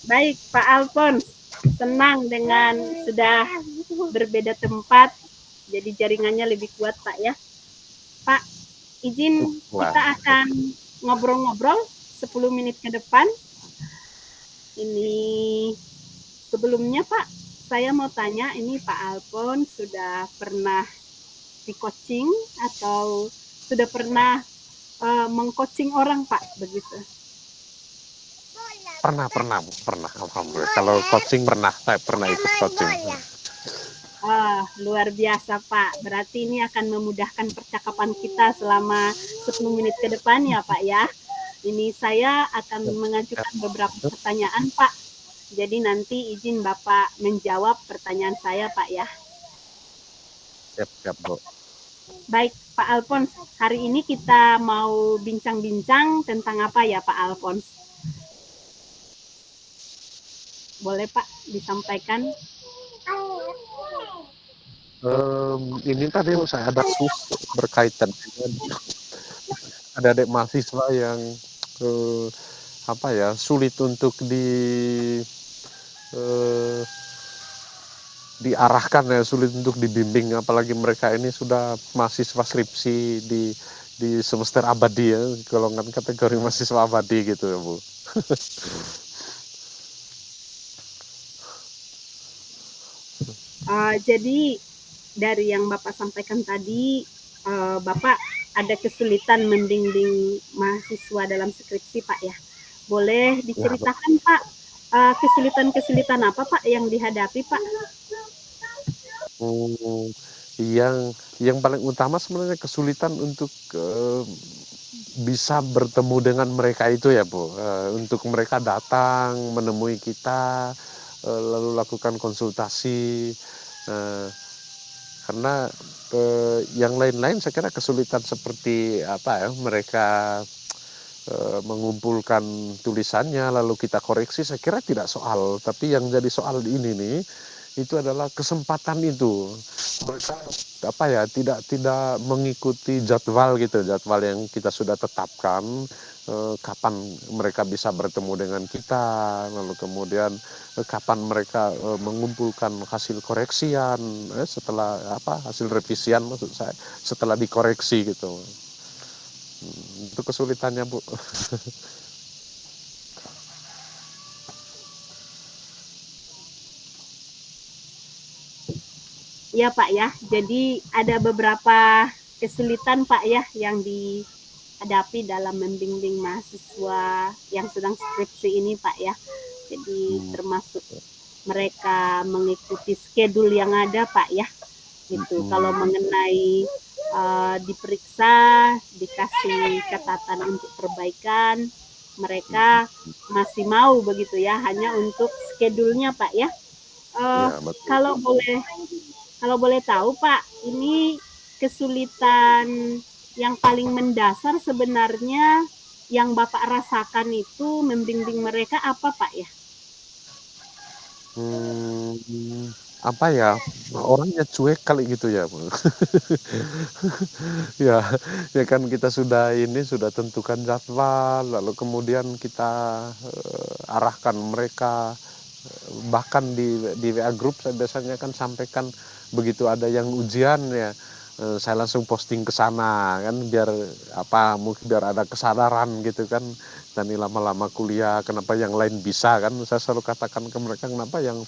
Baik, Pak Alphonse, senang dengan sudah berbeda tempat, jadi jaringannya lebih kuat, Pak ya. Pak, izin kita akan ngobrol-ngobrol 10 menit ke depan. Ini sebelumnya Pak, saya mau tanya, ini Pak Alphonse sudah pernah di coaching atau sudah pernah mengcoaching orang Pak, begitu? Pernah, alhamdulillah. Kalau coaching saya pernah ikut coaching. Luar biasa Pak, berarti ini akan memudahkan percakapan kita selama 10 menit ke depan ya Pak ya. Ini saya akan mengajukan beberapa pertanyaan Pak, jadi nanti izin Bapak menjawab pertanyaan saya Pak ya. Siap Bu. Baik Pak Alphonse, hari ini kita mau bincang-bincang tentang apa ya Pak Alphonse? Boleh Pak disampaikan? Ini tadi saya ada berkaitan dengan adik-adik mahasiswa yang sulit untuk diarahkan ya, sulit untuk dibimbing, apalagi mereka ini sudah mahasiswa skripsi di semester abadi ya, golongan kategori mahasiswa abadi gitu ya Bu. Jadi dari yang Bapak sampaikan tadi, Bapak ada kesulitan membimbing mahasiswa dalam skripsi Pak ya. Boleh diceritakan ya, Pak, kesulitan-kesulitan apa Pak yang dihadapi Pak? Yang paling utama sebenarnya kesulitan untuk bisa bertemu dengan mereka itu ya Bu, untuk mereka datang menemui kita, lalu lakukan konsultasi, karena yang lain-lain saya kira kesulitan seperti mereka mengumpulkan tulisannya lalu kita koreksi, saya kira tidak soal, tapi yang jadi soal ini nih itu adalah kesempatan itu. Mereka tidak mengikuti jadwal yang kita sudah tetapkan, kapan mereka bisa bertemu dengan kita, lalu kemudian kapan mereka mengumpulkan hasil koreksian setelah hasil revisian maksud saya, setelah dikoreksi gitu. Itu kesulitannya Bu. Iya Pak ya, jadi ada beberapa kesulitan Pak ya yang dihadapi dalam membimbing mahasiswa yang sedang skripsi ini Pak ya. Jadi termasuk mereka mengikuti schedule yang ada Pak ya. Gitu. Kalau mengenai diperiksa, dikasih catatan untuk perbaikan, mereka masih mau begitu ya, hanya untuk schedule-nya Pak ya. Kalau boleh tahu Pak, ini kesulitan yang paling mendasar sebenarnya yang Bapak rasakan itu membimbing mereka apa Pak ya? Orangnya cuek kali gitu ya. ya kan kita sudah tentukan jadwal, lalu kemudian kita arahkan mereka, bahkan di WA grup saya biasanya kan sampaikan begitu ada yang ujian ya, saya langsung posting ke sana kan, mungkin biar ada kesadaran gitu kan. Dan ini lama-lama kuliah kenapa yang lain bisa kan, saya selalu katakan ke mereka kenapa yang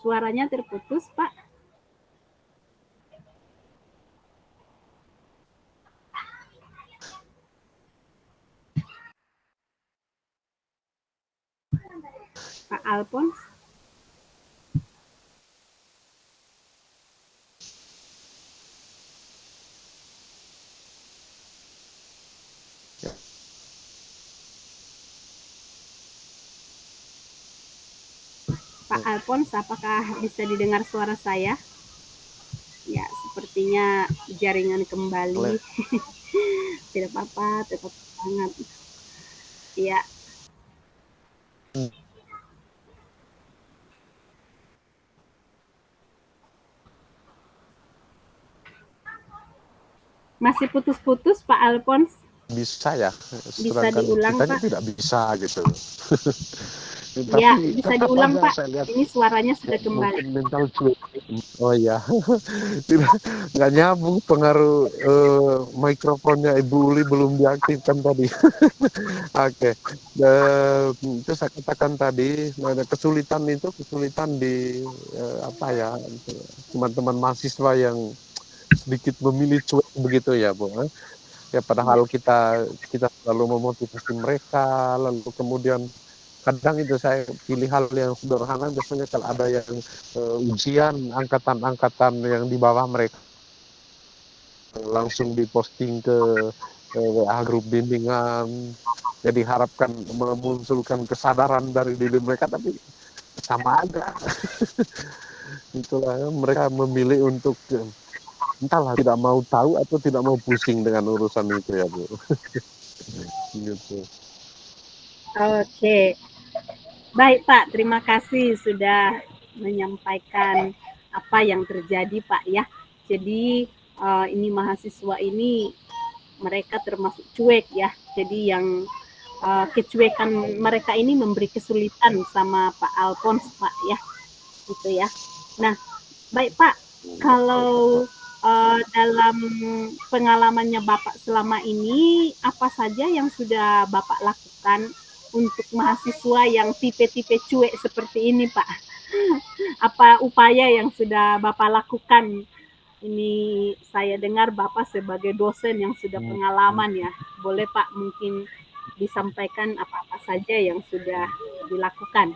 Suaranya terputus Pak. Pak Alphonse. Pak Alphonse, apakah bisa didengar suara saya? Ya, sepertinya jaringan kembali. Tidak apa-apa, tetap semangat. Ya. Masih putus-putus Pak Alphonse, Bisa ya, bisa sedangkan diulang kitanya Pak? tidak bisa gitu. Ya, Tapi bisa tetap diulang aja Pak. saya lihat Ini suaranya sudah kembali. mungkin mental cuek. Oh iya, tidak nggak nyambung pengaruh mikrofonnya Ibu Uli belum diaktifkan tadi. Oke, itu saya katakan tadi, nah, ada kesulitan di apa ya, teman-teman mahasiswa yang sedikit memilih cuek begitu ya, Bu. Ya Ya, padahal kita selalu memotivasi mereka, lalu kemudian kadang itu saya pilih hal yang sederhana, biasanya kalau ada yang ujian angkatan-angkatan yang di bawah mereka langsung diposting ke WA grup bimbingan, jadi harapkan memunculkan kesadaran dari diri mereka, tapi sama aja. Itulah mereka memilih untuk entahlah, tidak mau tahu atau tidak mau pusing dengan urusan itu ya Bu. Gitu. oke. Baik Pak, terima kasih sudah menyampaikan apa yang terjadi Pak ya. Jadi ini mahasiswa ini mereka termasuk cuek ya. Jadi yang kecuekan mereka ini memberi kesulitan sama Pak Alphonse Pak ya, gitu ya. Nah, baik Pak, kalau dalam pengalamannya Bapak selama ini, apa saja yang sudah Bapak lakukan untuk mahasiswa yang tipe-tipe cuek seperti ini, Pak? Apa upaya yang sudah Bapak lakukan? Ini saya dengar Bapak sebagai dosen yang sudah pengalaman ya. Boleh Pak mungkin disampaikan apa-apa saja yang sudah dilakukan?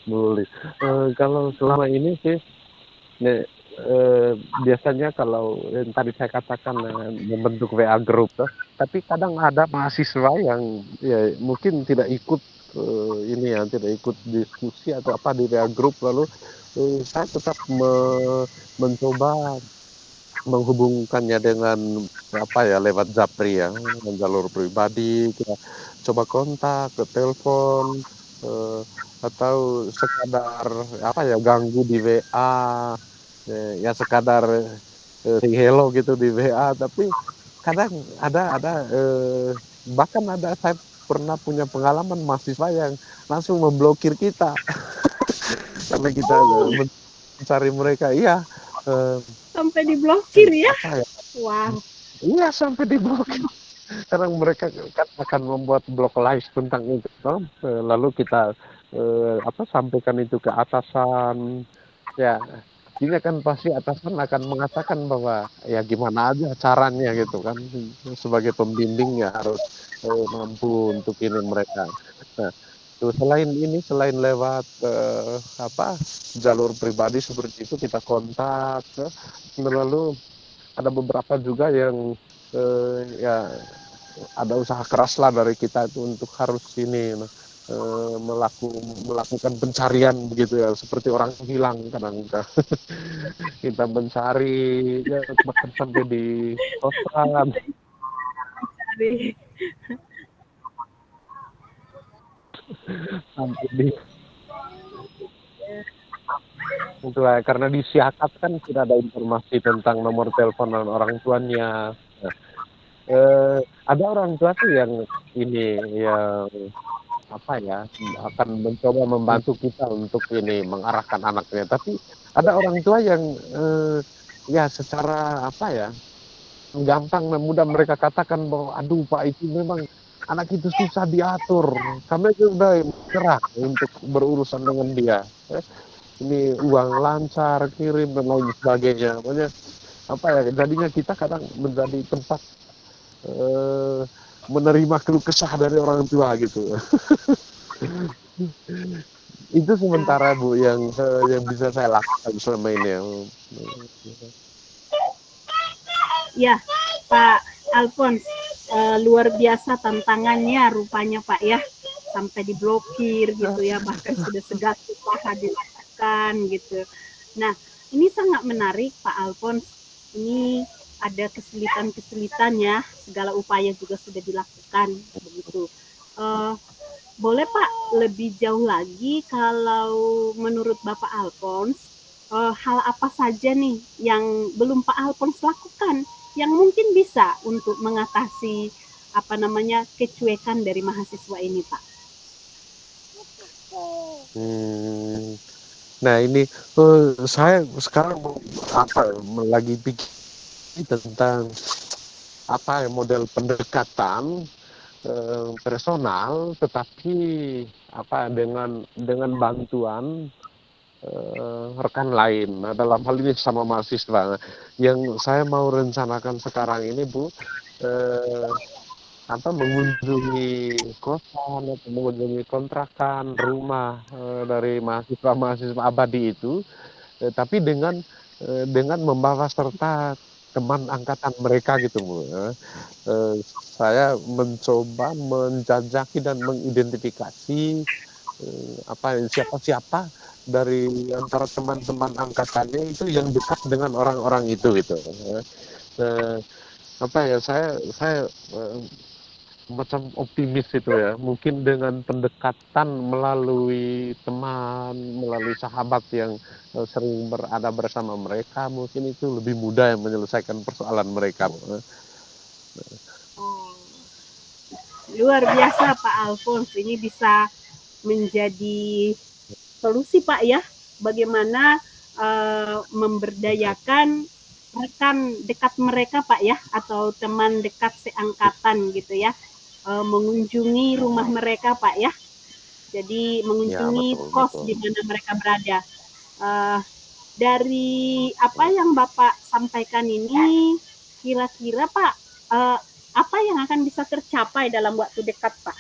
Boleh. Kalau selama ini sih, biasanya kalau yang tadi saya katakan membentuk WA group, tapi kadang ada mahasiswa yang ya mungkin tidak ikut ini ya, tidak ikut diskusi atau apa di WA group, lalu saya tetap mencoba menghubungkannya dengan apa ya, lewat Zapri ya, dengan jalur pribadi, kita coba kontak ke telepon, eh, atau sekadar apa ya, ganggu di WA, ya sekadar say hello gitu di WA. Tapi kadang ada bahkan ada, saya pernah punya pengalaman mahasiswa yang langsung memblokir kita karena kita Oh, mencari mereka. Iya, eh, sampai diblokir ya? apa ya, Wow. iya sampai diblokir. Sekarang mereka kan akan membuat blog live tentang itu, lalu kita apa, sampaikan itu ke atasan, ya ini kan pasti atasan akan mengatakan bahwa ya gimana aja caranya gitu kan, sebagai pembimbing ya harus mampu untuk ini mereka. Nah, selain ini, selain lewat apa, jalur pribadi seperti itu kita kontak, lalu ada beberapa juga yang ya ada usaha keras lah dari kita itu untuk harus ini melakukan pencarian begitu ya, seperti orang hilang kadang kita mencari ya, bahkan sampai di kosan, sampai di itu lah, karena disiasatkan tidak ada informasi tentang nomor telepon dan orang tuanya. Nah, ada orang tua tuh yang ini, yang apa ya, akan mencoba membantu kita untuk ini mengarahkan anaknya, tapi ada orang tua yang ya secara apa ya, gampang dan mudah mereka katakan bahwa aduh Pak, itu memang anak itu susah diatur, kami sudah menyerah untuk berurusan dengan dia. Ini uang lancar kirim dan lain sebagainya, pokoknya apa ya, jadinya kita kadang menjadi tempat eh, menerima keluh kesah dari orang tua gitu. Itu sementara Bu yang bisa saya lakukan selama ini ya. Ya, Pak Alphonse, luar biasa tantangannya rupanya Pak ya, sampai diblokir gitu ya, bahkan sudah segala usaha dilakukan gitu. Nah, ini sangat menarik Pak Alphonse. Ini ada kesulitan-kesulitan ya, segala upaya juga sudah dilakukan begitu. Eh, Boleh Pak lebih jauh lagi kalau menurut Bapak Alphonse hal apa saja nih yang belum Pak Alphonse lakukan yang mungkin bisa untuk mengatasi apa namanya kecuekan dari mahasiswa ini, Pak? Hmm, nah ini saya sekarang lagi pikir tentang apa ya model pendekatan personal, tetapi apa dengan bantuan rekan lain. Nah, dalam hal ini sama mahasiswa. Yang saya mau rencanakan sekarang ini, Bu, eh, apa mengunjungi kosan atau mengunjungi kontrakan rumah dari mahasiswa-mahasiswa abadi itu, tapi dengan membawa serta teman angkatan mereka gitu, Bu. Saya mencoba menjajaki dan mengidentifikasi siapa-siapa dari antara teman-teman angkatannya itu yang dekat dengan orang-orang itu gitu. Eh, apa ya saya macam optimis itu ya, mungkin dengan pendekatan melalui teman, melalui sahabat yang sering berada bersama mereka, mungkin itu lebih mudah yang menyelesaikan persoalan mereka. Oh, luar biasa Pak Alphonse, ini bisa menjadi solusi Pak ya, bagaimana memberdayakan rekan dekat mereka Pak ya, atau teman dekat seangkatan gitu ya, mengunjungi rumah mereka Pak ya, jadi Ya, mengunjungi betul kos betul. di mana mereka berada. Uh, dari apa yang Bapak sampaikan ini, kira-kira Pak, apa yang akan bisa tercapai dalam waktu dekat Pak?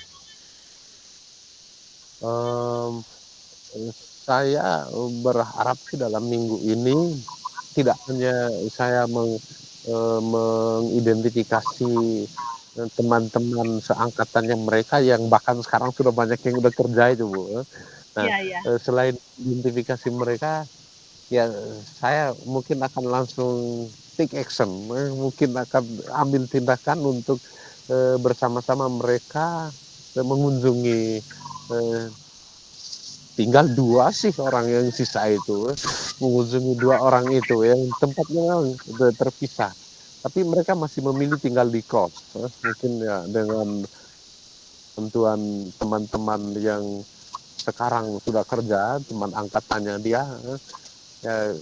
Um, saya berharap sih dalam minggu ini tidak hanya saya mengidentifikasi teman-teman seangkatannya mereka yang bahkan sekarang sudah banyak yang udah kerja itu, Bu. Nah, Iya, ya. selain identifikasi mereka, ya saya mungkin akan langsung take action, mungkin akan ambil tindakan untuk bersama-sama mereka mengunjungi eh, tinggal 2 sih orang yang sisa itu, mengunjungi 2 orang itu yang tempatnya memang udah terpisah. Tapi mereka masih memilih tinggal di kos, mungkin ya dengan bantuan teman-teman yang sekarang sudah kerja, teman angkatannya dia, ya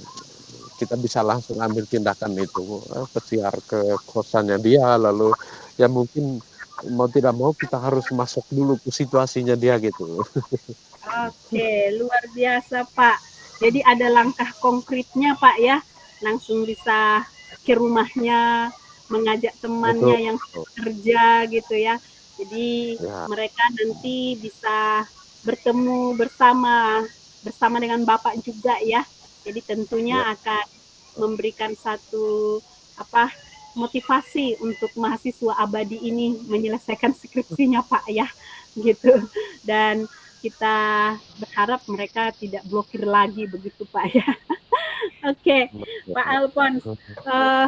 kita bisa langsung ambil tindakan itu, pesiar ke kosannya dia, lalu ya mungkin mau tidak mau kita harus masuk dulu ke situasinya dia gitu. Oke, luar biasa Pak. Jadi ada langkah konkretnya Pak ya, langsung bisa ke rumahnya, mengajak Betul. temannya yang kerja gitu ya. Jadi Ya, mereka nanti bisa bertemu bersama bersama dengan Bapak juga ya. Jadi tentunya ya. akan memberikan satu apa motivasi untuk mahasiswa abadi ini menyelesaikan skripsinya Pak ya gitu. Dan kita berharap mereka tidak blokir lagi begitu Pak ya. Oke, Pak Alphonse, uh,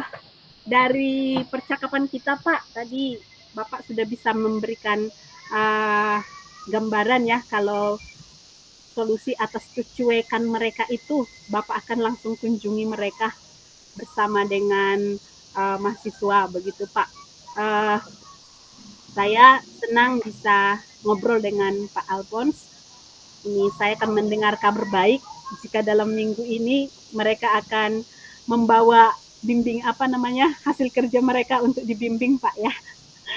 dari percakapan kita Pak tadi Bapak sudah bisa memberikan uh, gambaran ya kalau solusi atas kecuekan mereka itu Bapak akan langsung kunjungi mereka bersama dengan mahasiswa begitu Pak. Uh, saya senang bisa ngobrol dengan Pak Alphonse. Ini saya akan mendengar kabar baik jika dalam minggu ini mereka akan membawa bimbing apa namanya hasil kerja mereka untuk dibimbing Pak ya,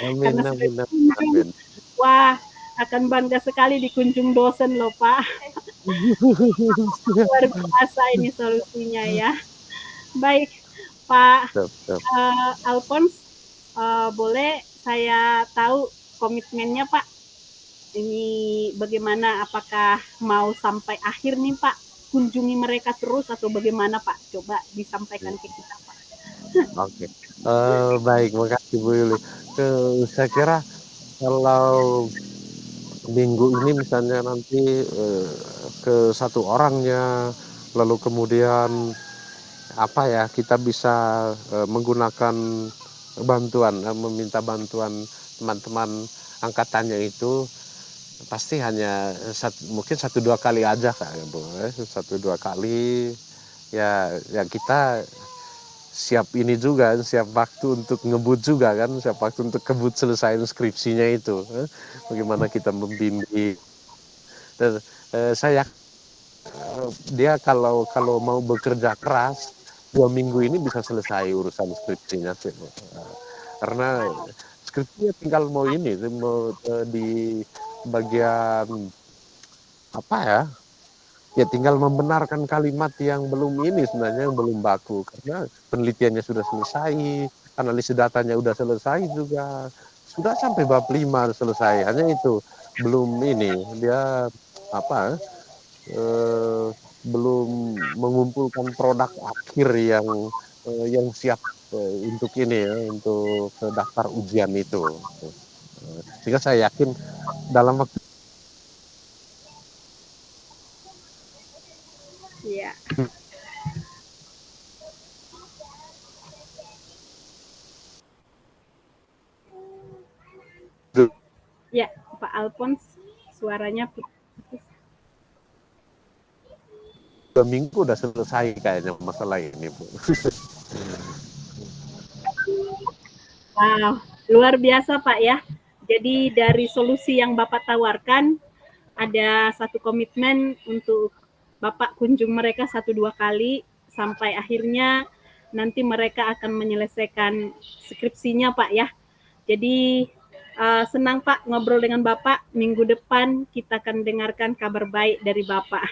Amin, karena sudah amin, dikunjung. amin. Wah, akan bangga sekali dikunjung dosen loh Pak. Luar biasa ini solusinya ya. Baik Pak Siap, siap. Alphonse, boleh saya tahu komitmennya Pak, ini bagaimana, apakah mau sampai akhir nih Pak kunjungi mereka terus atau bagaimana Pak, coba disampaikan ke kita Pak. Oke. Baik, makasih Bu Yuli. Saya kira kalau minggu ini misalnya nanti ke satu orangnya, lalu kemudian apa ya kita bisa menggunakan bantuan, meminta bantuan teman-teman angkatannya itu pasti hanya mungkin 1-2 kali aja kan Bu, 1-2 kali ya kita siap ini juga, siap waktu untuk ngebut juga kan, siap waktu untuk kebut selesai skripsinya itu. Bagaimana kita membimbing. Dan saya dia kalau kalau mau bekerja keras 2 minggu ini bisa selesai urusan skripsinya sih. Karena skripsinya tinggal mau ini mau di bagian apa ya, ya tinggal membenarkan kalimat yang belum ini sebenarnya, yang belum baku, karena penelitiannya sudah selesai, analisis datanya sudah selesai juga, sudah sampai bab 5 selesai, hanya itu belum ini dia apa belum mengumpulkan produk akhir yang siap untuk ini ya, untuk daftar ujian itu. Sehingga saya yakin dalam waktu Iya. Ya, Pak Alphonse, suaranya putus. 2 minggu udah selesai kayaknya masalah ini, Bu. Wow, luar biasa Pak ya. Jadi dari solusi yang Bapak tawarkan, ada satu komitmen untuk Bapak kunjung mereka 1-2 kali, sampai akhirnya nanti mereka akan menyelesaikan skripsinya Pak ya. Jadi senang Pak ngobrol dengan Bapak. Minggu depan kita akan dengarkan kabar baik dari Bapak.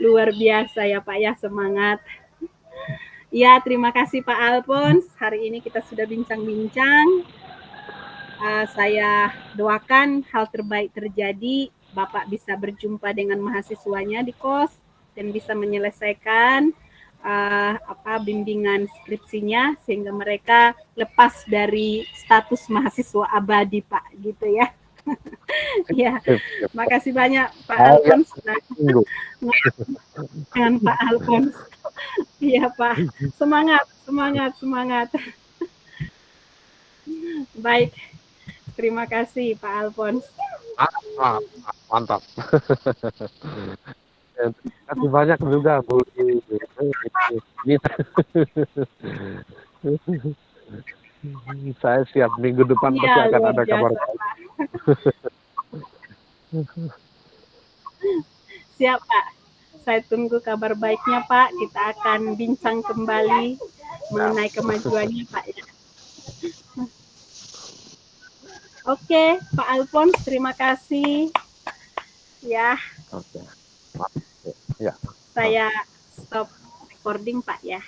Luar biasa ya Pak ya, semangat. Ya, terima kasih Pak Alphonse. Hari ini kita sudah bincang-bincang. Saya doakan hal terbaik terjadi. Bapak bisa berjumpa dengan mahasiswanya di kos dan bisa menyelesaikan bimbingan skripsinya sehingga mereka lepas dari status mahasiswa abadi Pak, gitu ya. Ya, makasih banyak Pak Alphonse dengan Pak Alphonse. Iya Pak, semangat, semangat, semangat. Baik, terima kasih Pak Alphonse. Mantap. Terima kasih banyak juga Bu. Saya siap minggu depan pasti Iya, akan luar ada kabar biasa baik. Pak. Siap Pak. Saya tunggu kabar baiknya Pak. Kita akan bincang kembali mengenai kemajuannya Pak ya. Oke, Pak Alphonse, terima kasih. Ya, Oke. Ya. saya stop recording Pak ya.